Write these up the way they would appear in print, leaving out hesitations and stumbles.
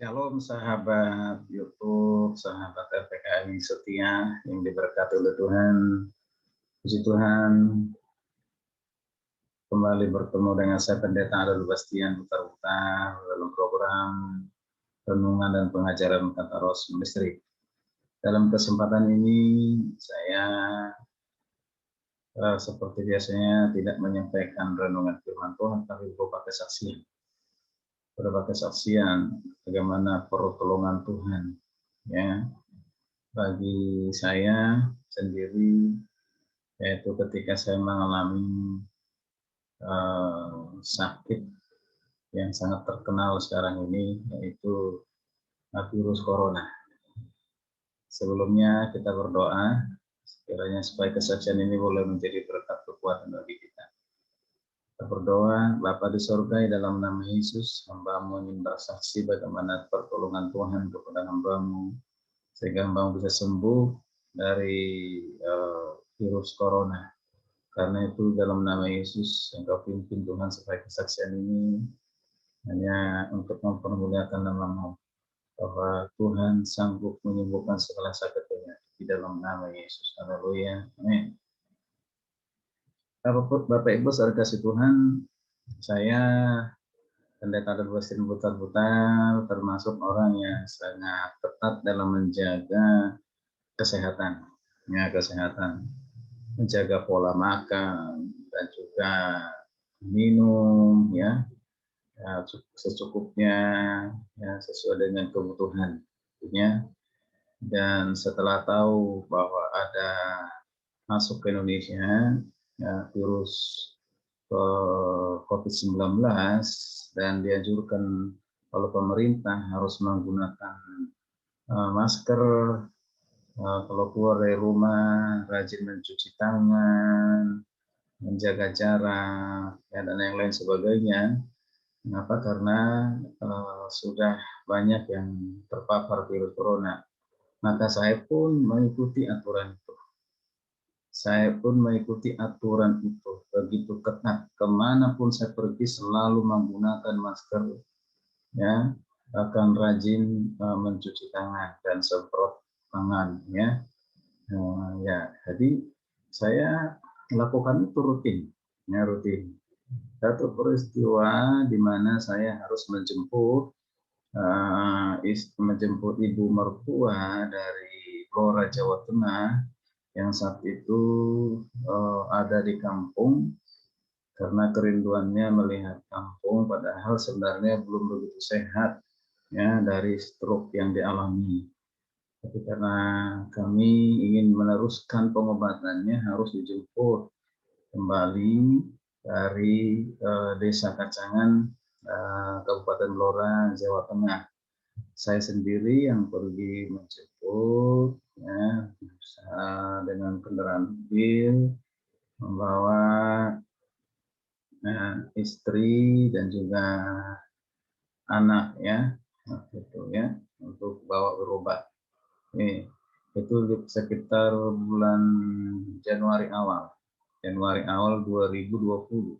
Shalom sahabat YouTube, sahabat RPKI setia yang diberkati oleh Tuhan. Puji Tuhan, kembali bertemu dengan saya Pendeta Adol Bastian putar-putar dalam program renungan dan pengajaran kata roh ministry. Dalam kesempatan ini saya seperti biasanya tidak menyampaikan renungan firman Tuhan, tapi berupa kesaksian. Berupa kesaksian bagaimana pertolongan Tuhan, ya, bagi saya sendiri, yaitu ketika saya mengalami sakit yang sangat terkenal sekarang ini, yaitu virus corona. Sebelumnya kita berdoa sekiranya supaya kesaksian ini boleh menjadi berkat kekuatan bagi kita. Kita berdoa, Bapa di surga, dalam nama Yesus, hamba-Mu ingin bersaksi bagaimana pertolongan Tuhan kepada hamba-Mu, sehingga hamba bisa sembuh dari virus corona. Karena itu dalam nama Yesus Engkau pimpin Tuhan supaya kesaksian ini hanya untuk mempermuliakan nama-Mu, bahwa Tuhan sanggup menyembuhkan segala sakit penyakit di dalam nama Yesus. Haleluya. Amin. Bapak Ibu saudara kasih Tuhan, saya Pendeta Adol Bastian putar-putar termasuk orang yang sangat ketat dalam menjaga kesehatan, menjaga pola makan dan juga minum, ya secukupnya, ya sesuai dengan kebutuhan, ya. Dan setelah tahu bahwa ada masuk ke Indonesia virus COVID-19 dan dianjurkan oleh pemerintah harus menggunakan masker kalau keluar dari rumah, rajin mencuci tangan, menjaga jarak, ya, dan yang lain sebagainya. Kenapa? Karena sudah banyak yang terpapar virus corona. Maka saya pun mengikuti aturan itu. Begitu ketat. Kemanapun saya pergi selalu menggunakan masker, ya, bahkan rajin mencuci tangan dan semprot tangan, ya. Ya, jadi saya melakukan itu rutin, ya, rutin. Satu peristiwa di mana saya harus menjemput ibu mertua dari Blora, Jawa Tengah, yang saat itu ada di kampung karena kerinduannya melihat kampung, padahal sebenarnya belum begitu sehat, ya, dari stroke yang dialami. Tapi karena kami ingin meneruskan pengobatannya, harus dijemput kembali dari Desa Kacangan, Kabupaten Blora, Jawa Tengah. Saya sendiri yang pergi menjemput, ya, dengan kendaraan mobil, membawa istri dan juga anak, ya, gitu, ya, untuk bawa berobat. Itu sekitar bulan Januari awal 2020.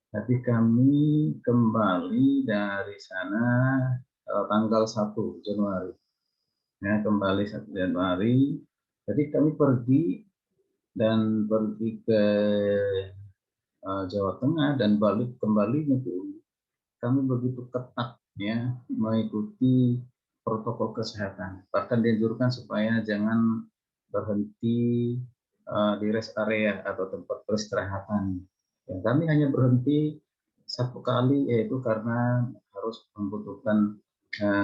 Tapi kami kembali dari sana tanggal 1 Januari. Ya, kembali 1 Januari. Jadi kami pergi ke Jawa Tengah dan kembalinya itu kami begitu ketat, ya, mengikuti protokol kesehatan. Bahkan dianjurkan supaya jangan berhenti di rest area atau tempat peristirahatan. Ya, kami hanya berhenti satu kali, yaitu karena harus membutuhkan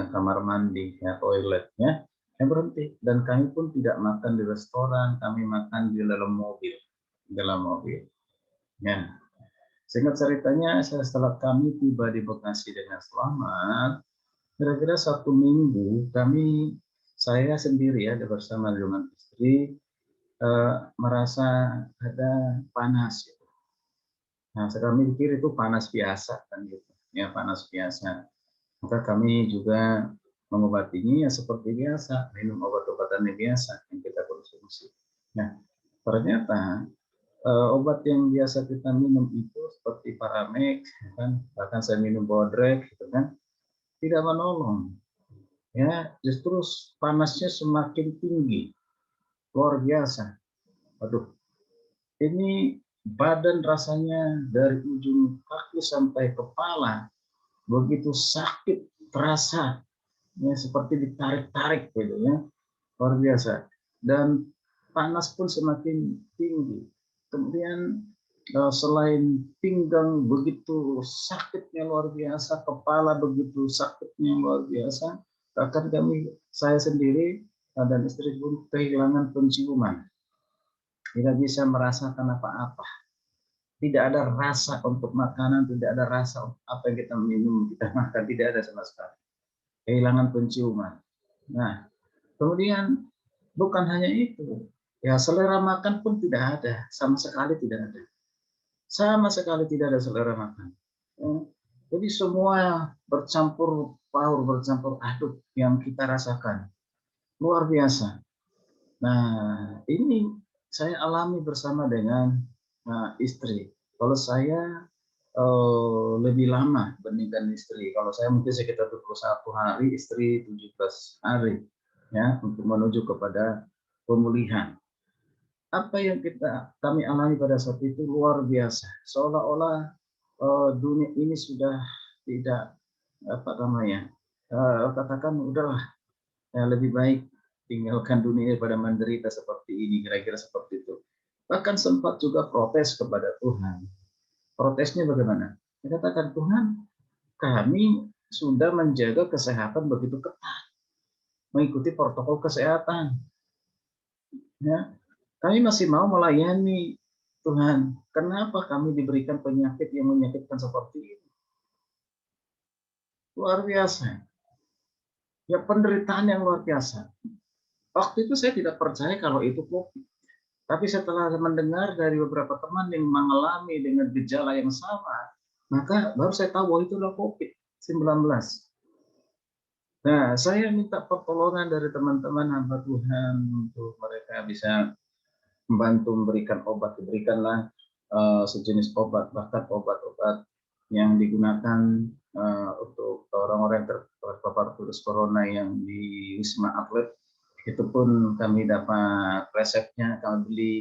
kamar mandi, ya, toilet, ya, yang berhenti. Dan kami pun tidak makan di restoran, kami makan di dalam mobil, ya. Singkat ceritanya, setelah kami tiba di Bekasi dengan selamat, kira-kira 1 minggu saya sendiri, ya, bersama dengan istri, merasa ada panas. Nah, kami pikir itu panas biasa, kan, gitu, ya, panas biasa. Maka kami juga mengobatinya, ya, seperti biasa, minum obat-obatan yang biasa yang kita konsumsi. Nah, ternyata obat yang biasa kita minum itu seperti Paramex, kan, bahkan saya minum Bodrek, gitu kan, tidak menolong. Ya, justru panasnya semakin tinggi, luar biasa. Aduh, ini badan rasanya dari ujung kaki sampai kepala begitu sakit terasa, ya, seperti ditarik-tarik gitu ya, luar biasa. Dan panas pun semakin tinggi. Kemudian selain pinggang begitu sakitnya luar biasa, kepala begitu sakitnya luar biasa, bahkan saya sendiri dan istri pun kehilangan penciuman, tidak bisa merasakan apa-apa, tidak ada rasa untuk makanan, tidak ada rasa untuk apa yang kita minum, kita makan, tidak ada sama sekali, kehilangan penciuman. Nah, kemudian bukan hanya itu, ya selera makan pun tidak ada, sama sekali tidak ada. Sama sekali tidak ada selera makan. Jadi semua bercampur baur, bercampur aduk yang kita rasakan. Luar biasa. Nah, ini saya alami bersama dengan istri. Kalau saya lebih lama dibandingkan istri. Kalau saya mungkin sekitar 21 hari, istri 17 hari. Ya, untuk menuju kepada pemulihan. Apa yang kami alami pada saat itu luar biasa, seolah-olah dunia ini sudah tidak, apa namanya, katakan udahlah, ya, lebih baik tinggalkan dunia daripada menderita seperti ini, kira-kira seperti itu. Bahkan sempat juga protes kepada Tuhan. Protesnya bagaimana? Dia katakan, Tuhan, kami sudah menjaga kesehatan begitu ketat, mengikuti protokol kesehatan, ya, kami masih mau melayani Tuhan. Kenapa kami diberikan penyakit yang menyakitkan seperti ini? Luar biasa. Ya, penderitaan yang luar biasa. Waktu itu saya tidak percaya kalau itu COVID. Tapi setelah mendengar dari beberapa teman yang mengalami dengan gejala yang sama, maka baru saya tahu bahwa itu adalah COVID-19. Nah, saya minta pertolongan dari teman-teman hamba Tuhan untuk mereka bisa membantu memberikan obat, diberikanlah sejenis obat, bahkan obat-obat yang digunakan untuk orang-orang yang terpapar virus corona yang di Wisma Atlet, itu pun kami dapat resepnya, kami beli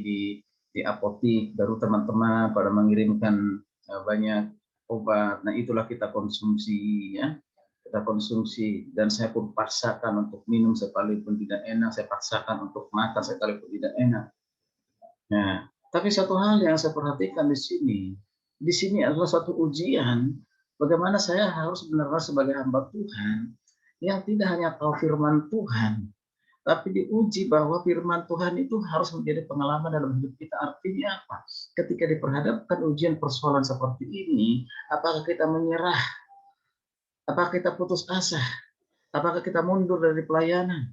di apotik, baru teman-teman pada mengirimkan banyak obat. Nah, itulah kita konsumsi, ya, kita konsumsi, dan saya pun paksakan untuk minum sekalipun tidak enak, saya paksakan untuk makan sekalipun tidak enak. Nah, tapi satu hal yang saya perhatikan di sini adalah suatu ujian, bagaimana saya harus benar-benar sebagai hamba Tuhan yang tidak hanya tahu firman Tuhan, tapi diuji bahwa firman Tuhan itu harus menjadi pengalaman dalam hidup kita. Artinya apa? Ketika diperhadapkan ujian persoalan seperti ini, apakah kita menyerah? Apakah kita putus asa? Apakah kita mundur dari pelayanan?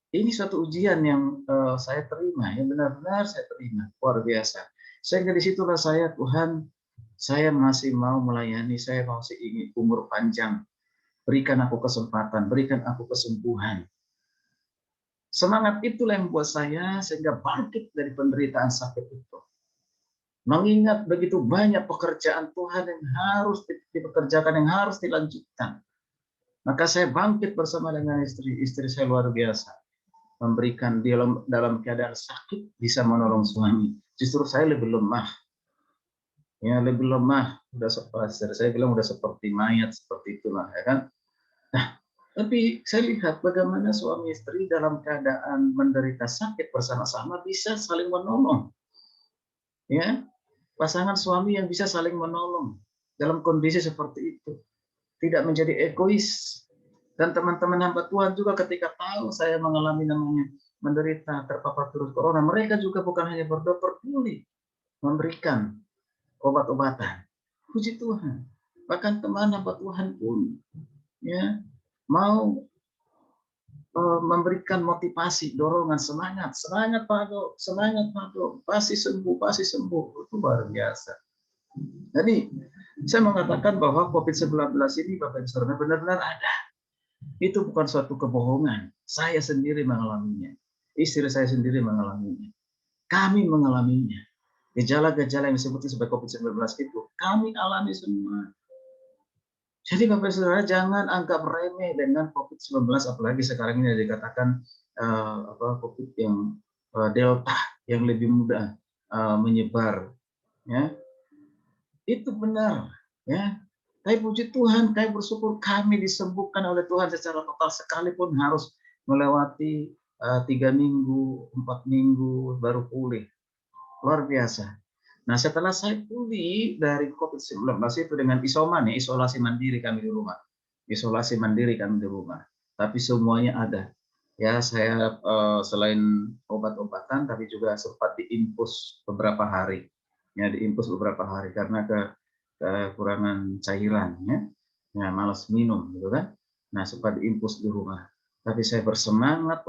Ini suatu ujian yang saya terima, yang benar-benar saya terima, luar biasa. Sehingga disitulah saya, Tuhan, saya masih mau melayani, saya masih ingin umur panjang, berikan aku kesempatan, berikan aku kesembuhan. Semangat itulah yang membuat saya sehingga bangkit dari penderitaan sakit itu. Mengingat begitu banyak pekerjaan Tuhan yang harus dipekerjakan, yang harus dilanjutkan. Maka saya bangkit bersama dengan istri saya luar biasa. Memberikan dia dalam keadaan sakit bisa menolong suami. Justru saya lebih lemah, ya, lebih lemah. Saya bilang udah seperti mayat, seperti itulah, ya kan. Nah, tapi saya lihat bagaimana suami istri dalam keadaan menderita sakit bersama-sama bisa saling menolong, ya, pasangan suami yang bisa saling menolong dalam kondisi seperti itu, tidak menjadi egois. Dan teman-teman hamba Tuhan juga ketika tahu saya mengalami namanya menderita terpapar virus corona, mereka juga bukan hanya berdoa, peduli memberikan obat-obatan. Puji Tuhan. Bahkan teman hamba Tuhan pun, ya, mau memberikan motivasi, dorongan, semangat Pak Do, semangat Pak Do, pasti sembuh, itu luar biasa. Jadi saya mengatakan bahwa COVID-19 ini, Bapak Ibu Saudara, benar-benar ada. Itu bukan suatu kebohongan. Saya sendiri mengalaminya. Istri saya sendiri mengalaminya. Kami mengalaminya. Gejala-gejala yang disebut sebagai COVID-19 itu kami alami semua. Jadi Bapak Saudara jangan anggap remeh dengan COVID-19, apalagi sekarang ini dikatakan COVID yang Delta yang lebih mudah menyebar, ya. Itu benar, ya. Tapi puji Tuhan, kami bersyukur kami disembuhkan oleh Tuhan secara total, sekalipun harus melewati 3 minggu, 4 minggu baru pulih. Luar biasa. Nah, setelah saya pulih dari COVID-19 itu dengan isoman, ya, isolasi mandiri kami di rumah. Isolasi mandiri kami di rumah. Tapi semuanya ada. Ya, saya selain obat-obatan, tapi juga sempat diinfus beberapa hari. Ya, diinfus beberapa hari karena kekurangan cairan, ya. Ya, malas minum, gitu kan. Nah, sempat diinfus di rumah. Tapi saya bersemangat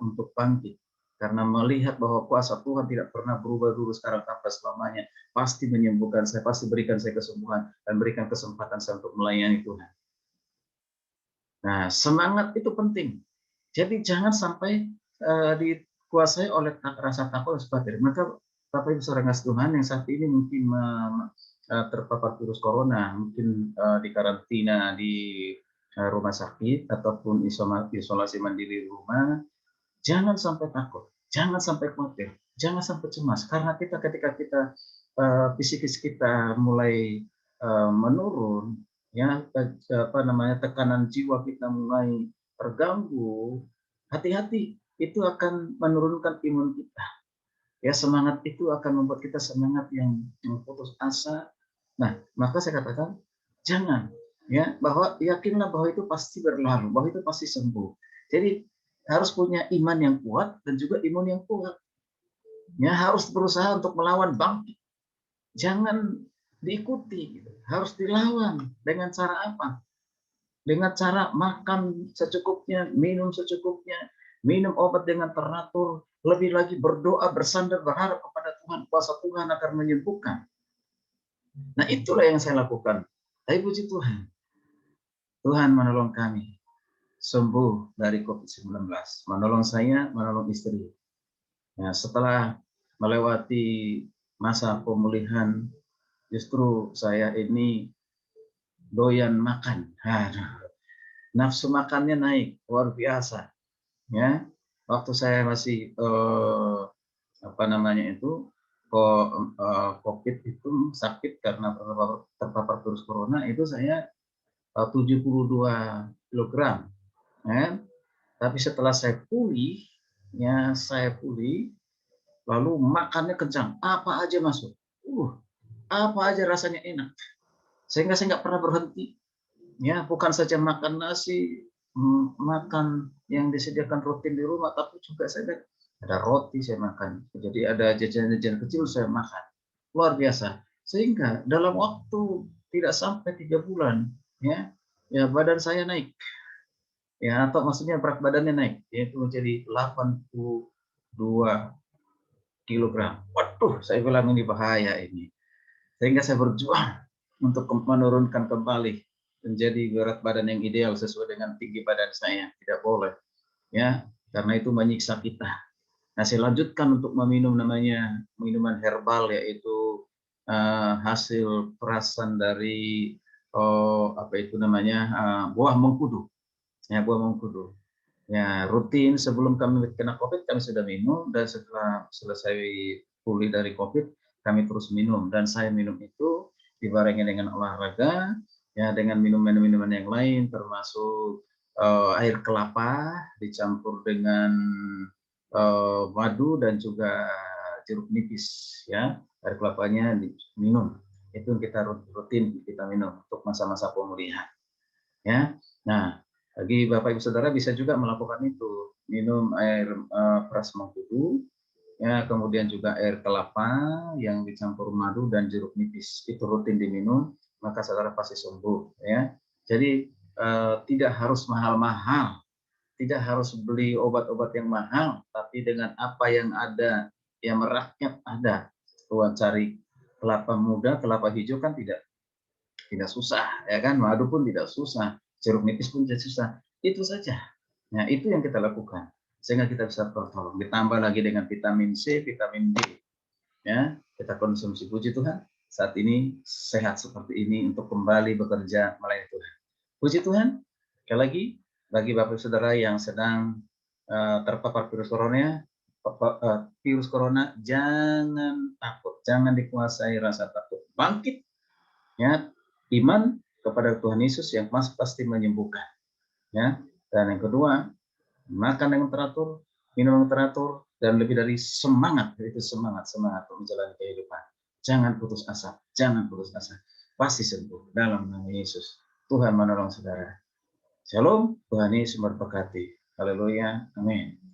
untuk bangkit. Karena melihat bahwa kuasa Tuhan tidak pernah berubah dulu, sekarang sampai selamanya. Pasti menyembuhkan saya, pasti berikan saya kesembuhan, dan berikan kesempatan saya untuk melayani Tuhan. Nah, semangat itu penting. Jadi jangan sampai dikuasai oleh rasa takut dan khawatir. Maka Bapak Ibu saudara kasih Tuhan yang saat ini mungkin terpapar virus corona, mungkin dikarantina di rumah sakit ataupun isolasi mandiri di rumah, jangan sampai takut, jangan sampai khawatir, jangan sampai cemas, karena ketika kita psikis kita mulai menurun, ya, tekanan jiwa kita mulai terganggu, hati-hati, itu akan menurunkan imun kita. Ya, semangat itu akan membuat kita semangat yang putus asa. Nah, maka saya katakan jangan, ya, bahwa yakinlah bahwa itu pasti berlalu, bahwa itu pasti sembuh. Jadi harus punya iman yang kuat dan juga imun yang kuat. Ya, harus berusaha untuk melawan bangkit. Jangan diikuti, gitu. Harus dilawan. Dengan cara apa? Dengan cara makan secukupnya, minum secukupnya, minum obat dengan teratur, lebih lagi berdoa, bersandar, berharap kepada Tuhan, kuasa Tuhan akan menyembuhkan. Nah, itulah yang saya lakukan. Tapi puji Tuhan, Tuhan menolong kami sembuh dari COVID-19, menolong saya, menolong istri. Nah, setelah melewati masa pemulihan, justru saya ini doyan makan. Nafsu makannya naik, luar biasa. Ya, waktu saya masih COVID itu sakit karena terpapar virus corona, itu saya 72 kilogram. Ya. Tapi setelah saya pulih, lalu makannya kencang, apa aja masuk, apa aja rasanya enak, sehingga saya nggak pernah berhenti. Ya, bukan saja makan nasi, makan yang disediakan rutin di rumah, tapi juga saya ada roti saya makan. Jadi ada jajanan-jajanan kecil saya makan. Luar biasa. Sehingga dalam waktu tidak sampai 3 bulan, ya badan saya naik. Ya, atau maksudnya berat badannya naik, yaitu menjadi 82 kilogram. Waduh, saya bilang ini bahaya ini. Sehingga saya berjuang untuk menurunkan kembali menjadi berat badan yang ideal sesuai dengan tinggi badan saya. Tidak boleh, ya, karena itu menyiksa kita. Nah, saya lanjutkan untuk meminum namanya minuman herbal, yaitu hasil perasan dari buah mengkudu. Ya, buah mengkudu. Ya, rutin sebelum kami kena COVID kami sudah minum, dan setelah selesai pulih dari COVID kami terus minum, dan saya minum itu dibarengi dengan olahraga, ya, dengan minuman yang lain termasuk air kelapa dicampur dengan madu dan juga jeruk nipis, ya. Air kelapanya diminum. Itu kita rutin kita minum untuk masa-masa pemulihan, ya. Nah, bagi Bapak Ibu Saudara bisa juga melakukan itu, minum air peras mengkudu, ya, kemudian juga air kelapa yang dicampur madu dan jeruk nipis, itu rutin diminum, maka saudara pasti sembuh, ya. Jadi tidak harus mahal-mahal, tidak harus beli obat-obat yang mahal, tapi dengan apa yang ada, yang merakyat ada. Tuhan cari kelapa muda, kelapa hijau kan tidak susah, ya kan? Madu pun tidak susah, jeruk nipis pun tidak susah. Itu saja. Nah, itu yang kita lakukan. sehingga kita bisa tertolong. Ditambah lagi dengan vitamin C, vitamin D, ya kita konsumsi. Puji Tuhan, saat ini sehat seperti ini untuk kembali bekerja melayani Tuhan. Puji Tuhan. Sekali lagi, bagi Bapak Saudara yang sedang terpapar virus corona, jangan takut, jangan dikuasai rasa takut. Bangkit, ya, iman kepada Tuhan Yesus yang pasti menyembuhkan, ya. Dan yang kedua, makan dengan teratur, minum dengan teratur, dan lebih dari semangat, itu semangat untuk menjalani kehidupan. Jangan putus asa, jangan putus asa. Pasti sembuh dalam nama Yesus. Tuhan menolong saudara. Shalom, Tuhan Yesus memberkati. Haleluya, amin.